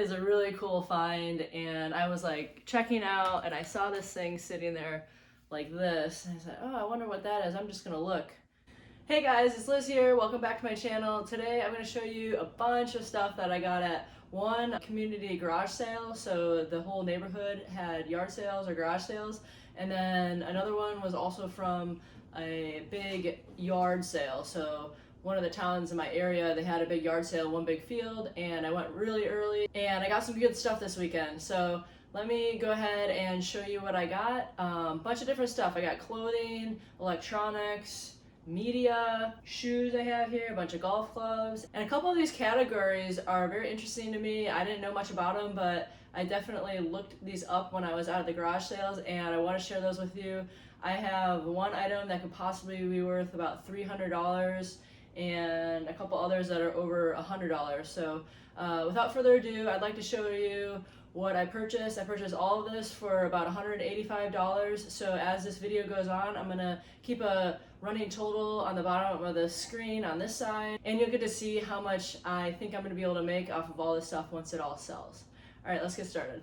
is a really cool find, and I was like checking out and I saw this thing sitting there like this, and I said, oh, I wonder what that is. I'm just gonna look. Hey guys, it's Liz here. Welcome back to my channel. Today I'm going to show you a bunch of stuff that I got at one community garage sale. So the whole neighborhood had yard sales or garage sales, and then another one was also from a big yard sale. So one of the towns in my area, they had a big yard sale, one big field, and I went really early and I got some good stuff this weekend. So let me go ahead and show you what I got. Bunch of different stuff. I got clothing, electronics, media, shoes I have here, a bunch of golf clubs, and a couple of these categories are very interesting to me. I didn't know much about them, but I definitely looked these up when I was out at the garage sales, and I want to share those with you. I have one item that could possibly be worth about $300 and a couple others that are over $100. So without further ado, I'd like to show you what I purchased. I purchased all of this for about $185. So as this video goes on, I'm gonna keep a running total on the bottom of the screen on this side, and you'll get to see how much I think I'm gonna be able to make off of all this stuff once it all sells. All right, let's get started.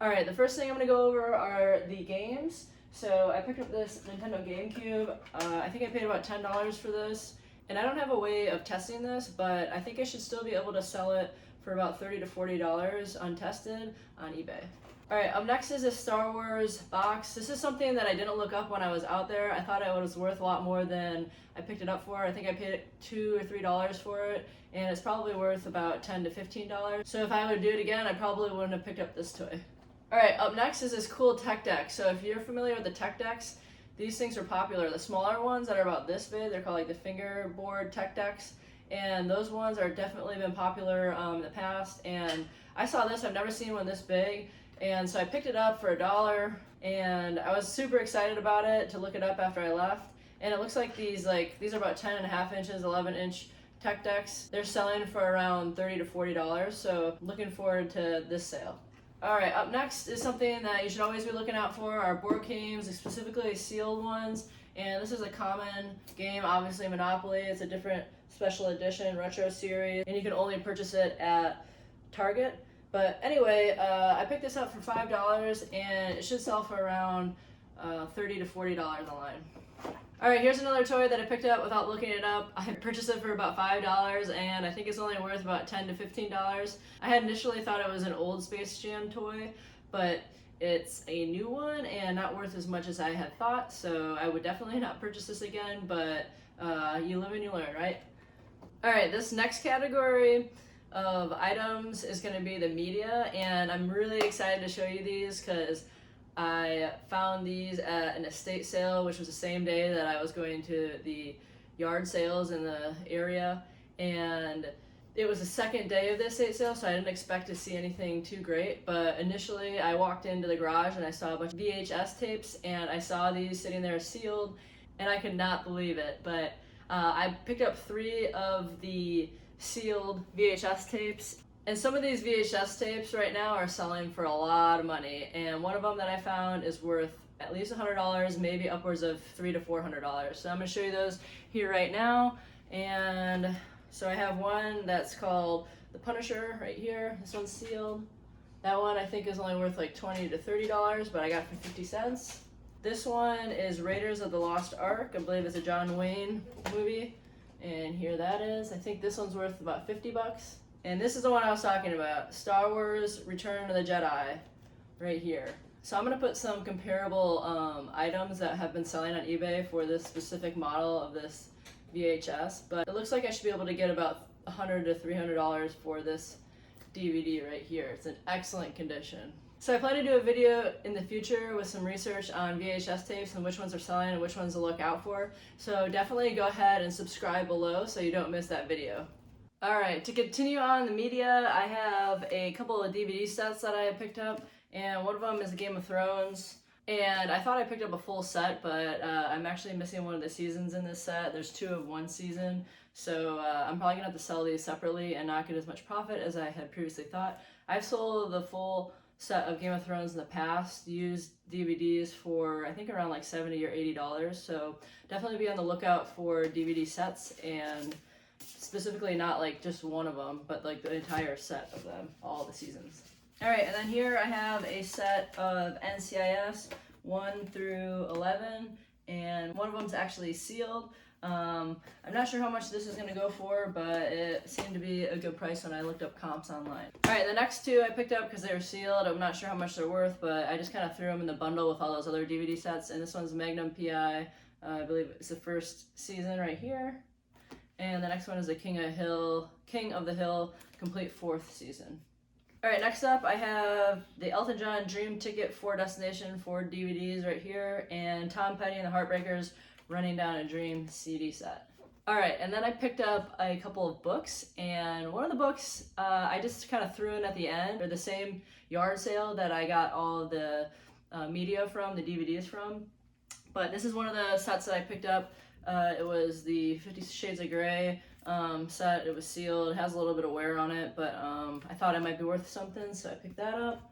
All right, the first thing I'm gonna go over are the games. So I picked up this Nintendo GameCube. I think I paid about $10 for this, and I don't have a way of testing this, but I think I should still be able to sell it for about $30 to $40 untested on eBay. Alright, up next is a Star Wars box. This is something that I didn't look up when I was out there. I thought it was worth a lot more than I picked it up for. I think I paid $2 or $3 for it, and it's probably worth about $10 to $15. So if I would do it again, I probably wouldn't have picked up this toy. Alright, up next is this cool tech deck. So if you're familiar with the tech decks, these things are popular. The smaller ones that are about this big, they're called like the fingerboard tech decks. And those ones are definitely been popular in the past, and I saw this, I've never seen one this big, and so I picked it up for $1, and I was super excited about it to look it up after I left. And it looks like these are about 10.5 inches, 11-inch tech decks. They're selling for around $30 to $40, so looking forward to this sale. Alright, up next is something that you should always be looking out for, are board games, specifically sealed ones. And this is a common game, obviously Monopoly. It's a different special edition retro series, and you can only purchase it at Target. But anyway, I picked this up for $5, and it should sell for around $30 to $40 online. Alright, here's another toy that I picked up without looking it up. I purchased it for about $5, and I think it's only worth about $10 to $15. I had initially thought it was an old Space Jam toy, but it's a new one and not worth as much as I had thought, so I would definitely not purchase this again, but you live and you learn, right? Alright, this next category of items is going to be the media, and I'm really excited to show you these because I found these at an estate sale, which was the same day that I was going to the yard sales in the area, and it was the second day of the estate sale, so I didn't expect to see anything too great, but initially I walked into the garage and I saw a bunch of VHS tapes, and I saw these sitting there sealed, and I could not believe it, but I picked up 3 of the sealed VHS tapes, and some of these VHS tapes right now are selling for a lot of money, and one of them that I found is worth at least $100, maybe upwards of $300 to $400. So I'm going to show you those here right now, and so I have one that's called The Punisher right here. This one's sealed. That one I think is only worth like $20 to $30, but I got it for 50 cents. This one is Raiders of the Lost Ark. I believe it's a John Wayne movie. And here that is. I think this one's worth about 50 bucks. And this is the one I was talking about. Star Wars Return of the Jedi. Right here. So I'm going to put some comparable items that have been selling on eBay for this specific model of this VHS, but it looks like I should be able to get about $100 to $300 for this DVD right here. It's in excellent condition. So I plan to do a video in the future with some research on VHS tapes and which ones are selling and which ones to look out for. So definitely go ahead and subscribe below so you don't miss that video. Alright, to continue on the media, I have a couple of DVD sets that I picked up, and one of them is Game of Thrones. And I thought I picked up a full set, but I'm actually missing one of the seasons in this set. There's 2 of one season, so I'm probably gonna have to sell these separately and not get as much profit as I had previously thought. I've sold the full set of Game of Thrones in the past, used DVDs for I think around like $70 or $80, so definitely be on the lookout for DVD sets, and specifically not like just one of them, but like the entire set of them, all the seasons. All right, and then here I have a set of NCIS 1 through 11, and one of them's actually sealed. I'm not sure how much this is going to go for, but it seemed to be a good price when I looked up comps online. All right, the next two I picked up because they were sealed. I'm not sure how much they're worth, but I just kind of threw them in the bundle with all those other DVD sets, and this one's Magnum PI. I believe it's the first season right here. And the next one is the King of the Hill, complete 4th season. All right, next up I have the Elton John Dream Ticket for Destination 4 DVDs right here, and Tom Petty and the Heartbreakers Running Down a Dream CD set. All right, and then I picked up a couple of books, and one of the books I just kind of threw in at the end for the same yard sale that I got all of the media from, the DVDs from. But this is one of the sets that I picked up. It was the 50 Shades of Grey set. It was sealed. It has a little bit of wear on it, but I thought it might be worth something, so I picked that up.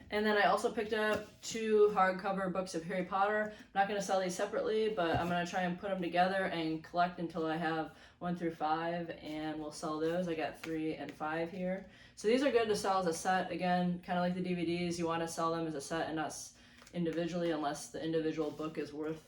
And then I also picked up 2 hardcover books of Harry Potter. I'm not going to sell these separately, but I'm going to try and put them together and collect until I have 1 through 5, and we'll sell those. I got 3 and 5 here. So these are good to sell as a set. Again, kind of like the DVDs, you want to sell them as a set and not individually unless the individual book is worth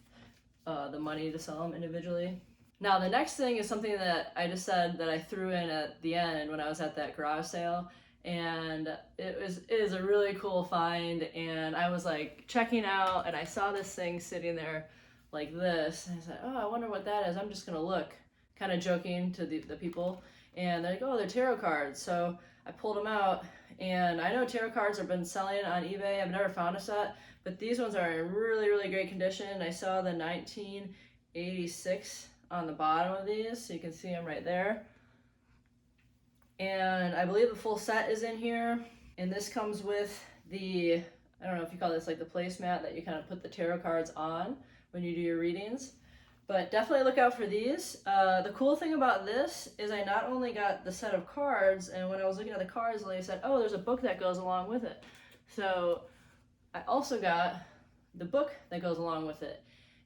the money to sell them individually. Now the next thing is something that I just said that I threw in at the end when I was at that garage sale, and it is a really cool find, and I was like checking out and I saw this thing sitting there like this, and I said, oh, I wonder what that is. I'm just gonna look, kind of joking to the people, and they're like, oh, they're tarot cards. So I pulled them out, and I know tarot cards have been selling on eBay. I've never found a set, but these ones are in really great condition. I saw the 1986 on the bottom of these, so you can see them right there. And I believe the full set is in here, and this comes with the, I don't know if you call this like the placemat that you kind of put the tarot cards on when you do your readings, but definitely look out for these. The cool thing about this is I not only got the set of cards, and when I was looking at the cards, they said, oh, there's a book that goes along with it. So I also got the book that goes along with it.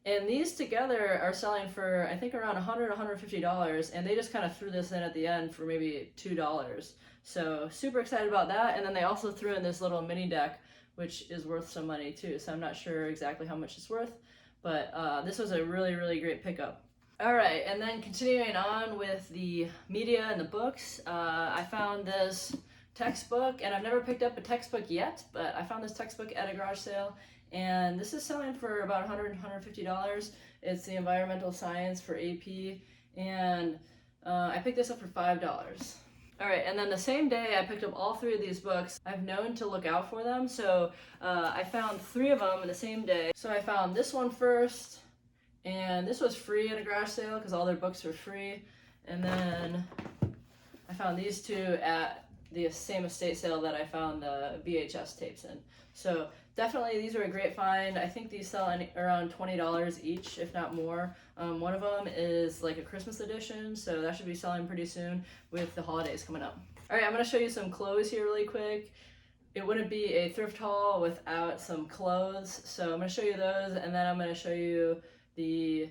And these together are selling for, I think, around $100, $150, and they just kind of threw this in at the end for maybe $2. So super excited about that. And then they also threw in this little mini deck, which is worth some money too. So I'm not sure exactly how much it's worth, but this was a really great pickup. All right, and then continuing on with the media and the books, I found this textbook, and I've never picked up a textbook yet, but I found this textbook at a garage sale. And this is selling for about $100, $150. It's the Environmental Science for AP, and I picked this up for $5. All right, and then the same day I picked up all 3 of these books. I've known to look out for them, so I found 3 of them in the same day. So I found this one first, and this was free at a garage sale because all their books were free. And then I found these 2 at the same estate sale that I found the VHS tapes in. So definitely these are a great find. I think these sell around $20 each, if not more. One of them is like a Christmas edition, so that should be selling pretty soon with the holidays coming up. All right, I'm gonna show you some clothes here really quick. It wouldn't be a thrift haul without some clothes, so I'm gonna show you those, and then I'm gonna show you the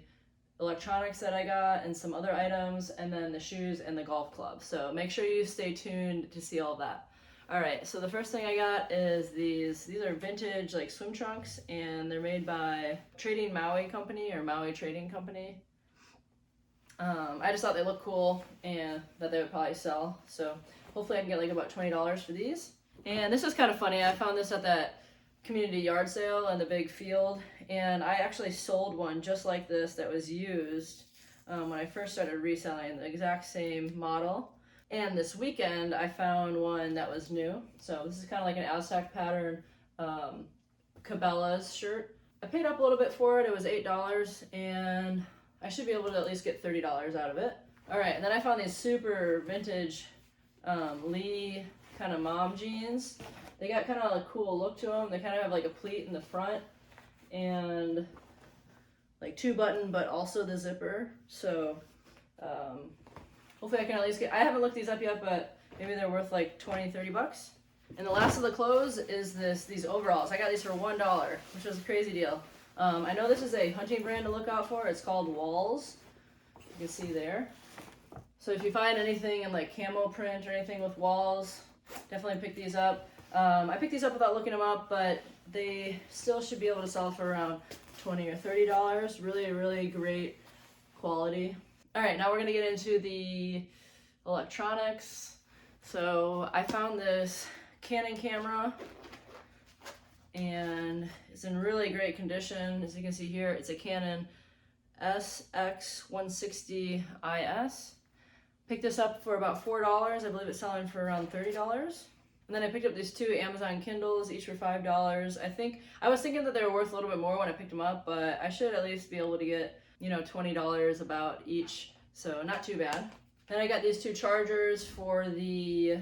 electronics that I got and some other items, and then the shoes and the golf club. So make sure you stay tuned to see all that. All right, so the first thing I got is these are vintage like swim trunks, and they're made by Trading Maui Company or Maui Trading Company. I just thought they looked cool and that they would probably sell. So hopefully I can get like about $20 for these. And this is kind of funny. I found this at that community yard sale in the big field, and I actually sold one just like this that was used when I first started reselling, the exact same model. And this weekend I found one that was new. So this is kind of like an Aztec pattern Cabela's shirt. I paid up a little bit for it. It was $8, and I should be able to at least get $30 out of it. All right, and then I found these super vintage Lee kind of mom jeans. They got kind of a cool look to them. They kind of have like a pleat in the front and like 2-button, but also the zipper. So hopefully I can at least get, I haven't looked these up yet, but maybe they're worth like $20-$30. And the last of the clothes is these overalls. I got these for $1, which was a crazy deal. I know this is a hunting brand to look out for. It's called Walls. You can see there. So if you find anything in like camo print or anything with Walls, definitely pick these up. I picked these up without looking them up, but they still should be able to sell for around $20 or $30. Really, really great quality. All right, now we're gonna get into the electronics. So I found this Canon camera, and it's in really great condition. As you can see here, it's a Canon SX160IS. Picked this up for about $4. I believe it's selling for around $30. And then I picked up these two Amazon Kindles, each for $5. I was thinking that they were worth a little bit more when I picked them up, but I should at least be able to get, $20 about each, so not too bad. Then I got these two chargers for the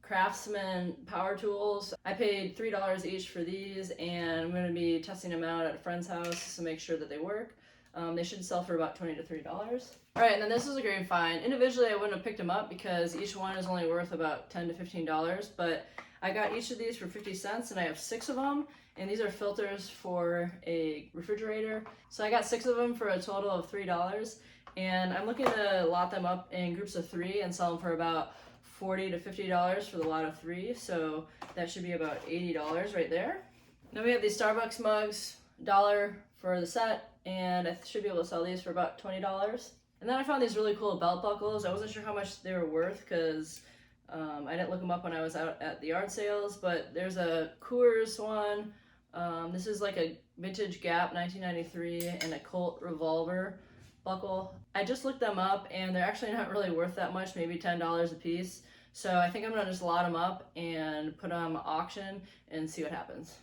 Craftsman power tools. I paid $3 each for these, and I'm going to be testing them out at a friend's house to make sure that they work. They should sell for about $20 to $30. All right, and then this is a great find. Individually, I wouldn't have picked them up because each one is only worth about $10 to $15, but I got each of these for 50 cents, and I have 6 of them, and these are filters for a refrigerator. So I got 6 of them for a total of $3, and I'm looking to lot them up in groups of 3 and sell them for about $40 to $50 for the lot of 3, so that should be about $80 right there. Then we have these Starbucks mugs, $1 for the set, and I should be able to sell these for about $20. And then I found these really cool belt buckles. I wasn't sure how much they were worth because I didn't look them up when I was out at the yard sales, but there's a Coors one. This is like a vintage Gap 1993 and a Colt revolver buckle. I just looked them up and they're actually not really worth that much, maybe $10 a piece. So I think I'm gonna just lot them up and put them on auction and see what happens.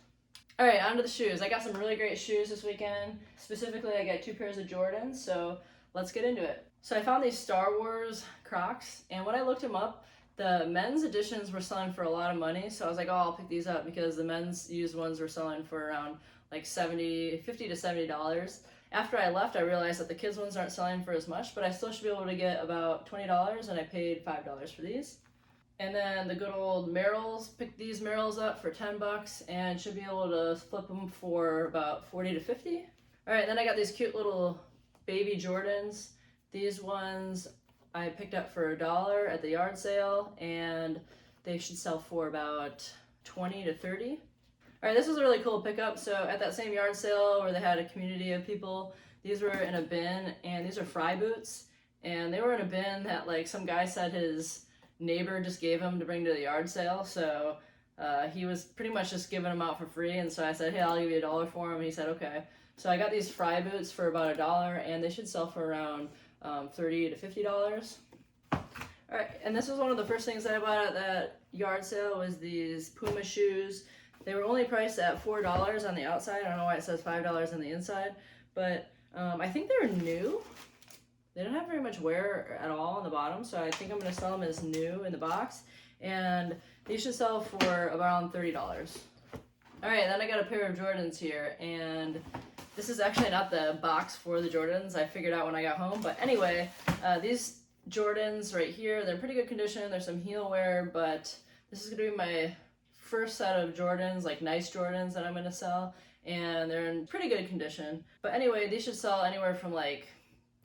All right, on to the shoes. I got some really great shoes this weekend. Specifically, I got 2 pairs of Jordans, so let's get into it. So I found these Star Wars Crocs, and when I looked them up, the men's editions were selling for a lot of money, so I was like, oh, I'll pick these up because the men's used ones were selling for around like $50 to $70. After I left, I realized that the kids' ones aren't selling for as much, but I still should be able to get about $20, and I paid $5 for these. And then the good old Merrells, picked these Merrells up for $10 and should be able to flip them for about $40 to $50. All right, then I got these cute little baby Jordans. These ones I picked up for $1 at the yard sale, and they should sell for about $20 to $30. All right, this was a really cool pickup. So at that same yard sale where they had a community of people, these were in a bin, and these are fry boots, and they were in a bin that like some guy said his neighbor just gave him to bring to the yard sale. So he was pretty much just giving them out for free, and so I said, hey, I'll give you $1 for them, and he said, okay. So I got these fry boots for about $1, and they should sell for around $30 to $50. All right, and this was one of the first things that I bought at that yard sale was these Puma shoes. They were only priced at $4 on the outside. I don't know why it says $5 on the inside, but I think they're new. They don't have very much wear at all on the bottom, so I think I'm going to sell them as new in the box, and these should sell for around $30. All right, then I got a pair of Jordans here, and this is actually not the box for the Jordans. I figured out when I got home, but anyway, these Jordans right here, they're in pretty good condition. There's some heel wear, but this is going to be my first set of Jordans, like nice Jordans that I'm going to sell, and they're in pretty good condition. But anyway, these should sell anywhere from like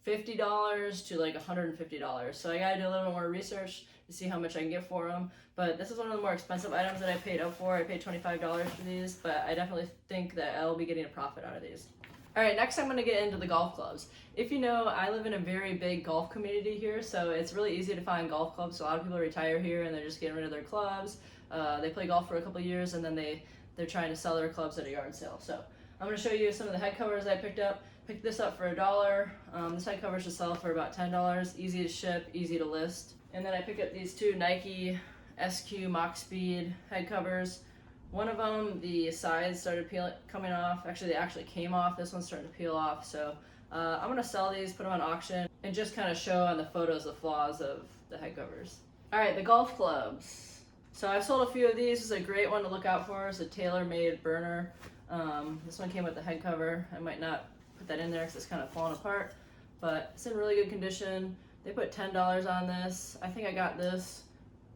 $50 to like $150. So I gotta do a little bit more research to see how much I can get for them. But this is one of the more expensive items that I paid up for. I paid $25 for these, but I definitely think that I'll be getting a profit out of these. All right, next I'm gonna get into the golf clubs. If you know, I live in a very big golf community here, so it's really easy to find golf clubs. So a lot of people retire here and they're just getting rid of their clubs. They play golf for a couple years and then they're trying to sell their clubs at a yard sale. So I'm gonna show you some of the head covers I picked up. Picked this up for $1. This head cover should sell for about $10. Easy to ship, easy to list. And then I picked up these 2 Nike SQ Mach Speed head covers. One of them, the sides started coming off. Actually, they actually came off. This one's starting to peel off. So I'm gonna sell these, put them on auction, and just kind of show on the photos the flaws of the head covers. All right, the golf clubs. So I've sold a few of these. This is a great one to look out for. It's a tailor-made burner. This one came with the head cover. I might not put that in there because it's kind of falling apart, but it's in really good condition. They put $10 on this. I think I got this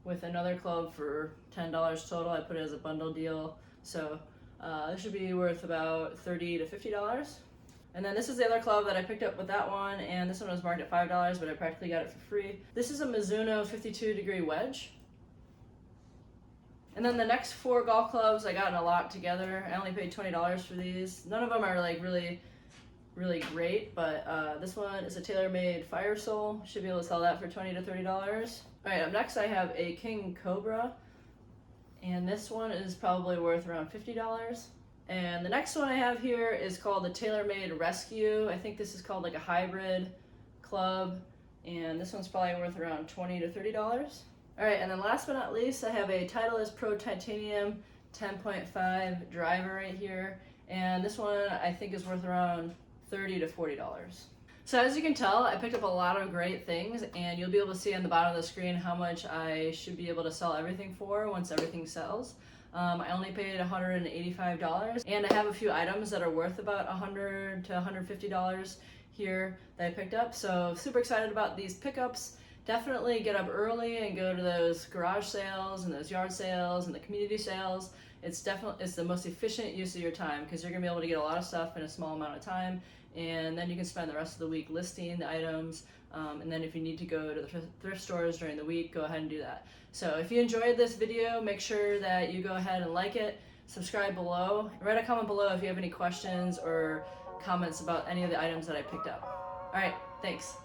with another club for $10 total. I put it as a bundle deal, so it should be worth about $30 to $50. And then this is the other club that I picked up with that one, and this one was marked at $5, but I practically got it for free. This is a Mizuno 52 degree wedge. And then the next 4 golf clubs I got in a lot together. I only paid $20 for these. None of them are like really great, but this one is a tailor-made Fire Soul. Should be able to sell that for $20 to $30. All right, up next I have a King Cobra, and this one is probably worth around $50. And the next one I have here is called the TaylorMade Rescue. I think this is called like a hybrid club, and this one's probably worth around $20 to $30. All right, and then last but not least, I have a Titleist Pro Titanium 10.5 driver right here, and this one I think is worth around $30 to $40. So as you can tell, I picked up a lot of great things, and you'll be able to see on the bottom of the screen how much I should be able to sell everything for once everything sells. I only paid $185, and I have a few items that are worth about $100 to $150 here that I picked up. So super excited about these pickups. Definitely get up early and go to those garage sales and those yard sales and the community sales. It's the most efficient use of your time, because you're gonna be able to get a lot of stuff in a small amount of time, and then you can spend the rest of the week listing the items. And then if you need to go to the thrift stores during the week, go ahead and do that. So if you enjoyed this video, make sure that you go ahead and like it, subscribe below, and write a comment below if you have any questions or comments about any of the items that I picked up. All right, thanks.